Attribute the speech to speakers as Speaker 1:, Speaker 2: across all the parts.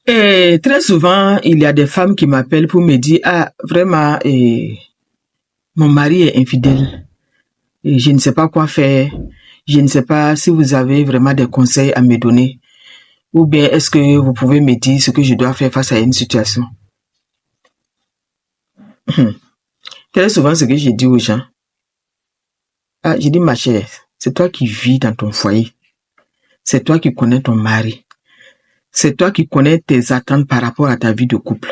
Speaker 1: Et très souvent, il y a des femmes qui m'appellent pour me dire, ah, vraiment, mon mari est infidèle. Et je ne sais pas quoi faire. Je ne sais pas si vous avez vraiment des conseils à me donner. Ou bien est-ce que vous pouvez me dire ce que je dois faire face à une situation? Très souvent, ce que je dis aux gens, ah, je dis, ma chère, c'est toi qui vis dans ton foyer. C'est toi qui connais ton mari. C'est toi qui connais tes attentes par rapport à ta vie de couple.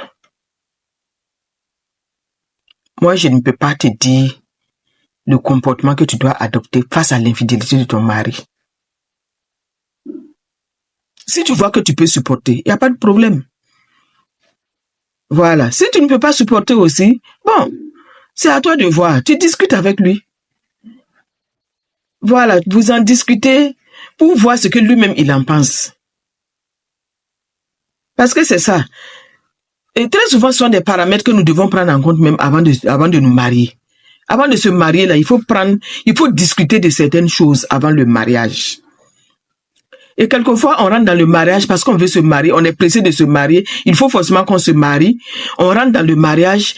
Speaker 1: Moi, je ne peux pas te dire le comportement que tu dois adopter face à l'infidélité de ton mari. Si tu vois que tu peux supporter, il n'y a pas de problème. Voilà. Si tu ne peux pas supporter aussi, bon, c'est à toi de voir. Tu discutes avec lui. Voilà, vous en discutez pour voir ce que lui-même il en pense. Parce que c'est ça. Et très souvent, ce sont des paramètres que nous devons prendre en compte même avant de nous marier. Avant de se marier, là, il faut discuter de certaines choses avant le mariage. Et quelquefois, on rentre dans le mariage parce qu'on veut se marier, on est pressé de se marier, il faut forcément qu'on se marie. On rentre dans le mariage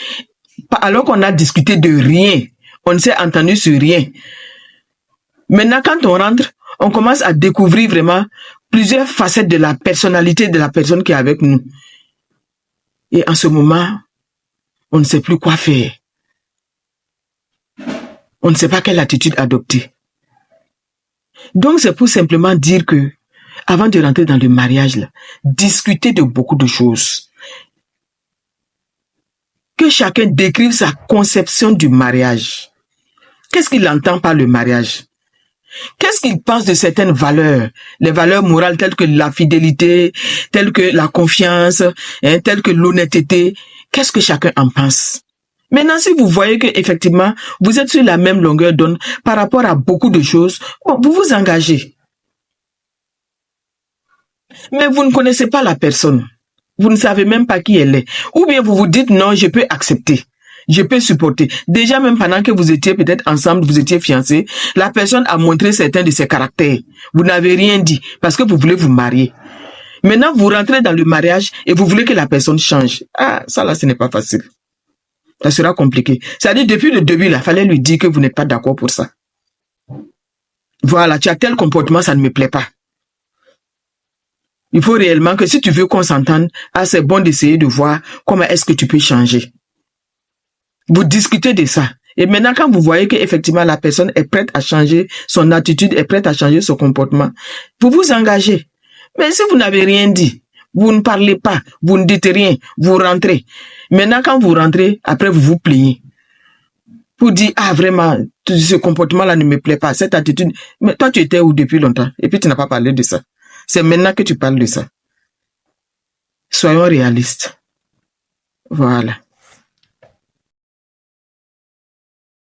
Speaker 1: alors qu'on a discuté de rien. On ne s'est entendu sur rien. Maintenant, quand on rentre, on commence à découvrir vraiment plusieurs facettes de la personnalité de la personne qui est avec nous. Et en ce moment, on ne sait plus quoi faire. On ne sait pas quelle attitude adopter. Donc, c'est pour simplement dire que, avant de rentrer dans le mariage, là, discuter de beaucoup de choses. Que chacun décrive sa conception du mariage. Qu'est-ce qu'il entend par le mariage? Qu'est-ce qu'il pense de certaines valeurs? Les valeurs morales telles que la fidélité, telles que la confiance, telles que l'honnêteté. Qu'est-ce que chacun en pense? Maintenant, si vous voyez que effectivement vous êtes sur la même longueur d'onde par rapport à beaucoup de choses, bon, vous vous engagez. Mais vous ne connaissez pas la personne. Vous ne savez même pas qui elle est. Ou bien vous vous dites non, je peux accepter. Je peux supporter. Déjà, même pendant que vous étiez peut-être ensemble, vous étiez fiancés, la personne a montré certains de ses caractères. Vous n'avez rien dit parce que vous voulez vous marier. Maintenant, vous rentrez dans le mariage et vous voulez que la personne change. Ah, ça là, ce n'est pas facile. Ça sera compliqué. C'est-à-dire, depuis le début, il fallait lui dire que vous n'êtes pas d'accord pour ça. Voilà, tu as tel comportement, ça ne me plaît pas. Il faut réellement que si tu veux qu'on s'entende, c'est bon d'essayer de voir comment est-ce que tu peux changer. Vous discutez de ça. Et maintenant, quand vous voyez qu'effectivement la personne est prête à changer son attitude, est prête à changer son comportement, vous vous engagez. Mais si vous n'avez rien dit, vous ne parlez pas, vous ne dites rien, vous rentrez. Maintenant, quand vous rentrez, après vous vous plaignez. Pour dire, ah vraiment, ce comportement-là ne me plaît pas, cette attitude. Mais toi, tu étais où depuis longtemps? Et puis tu n'as pas parlé de ça. C'est maintenant que tu parles de ça. Soyons réalistes. Voilà.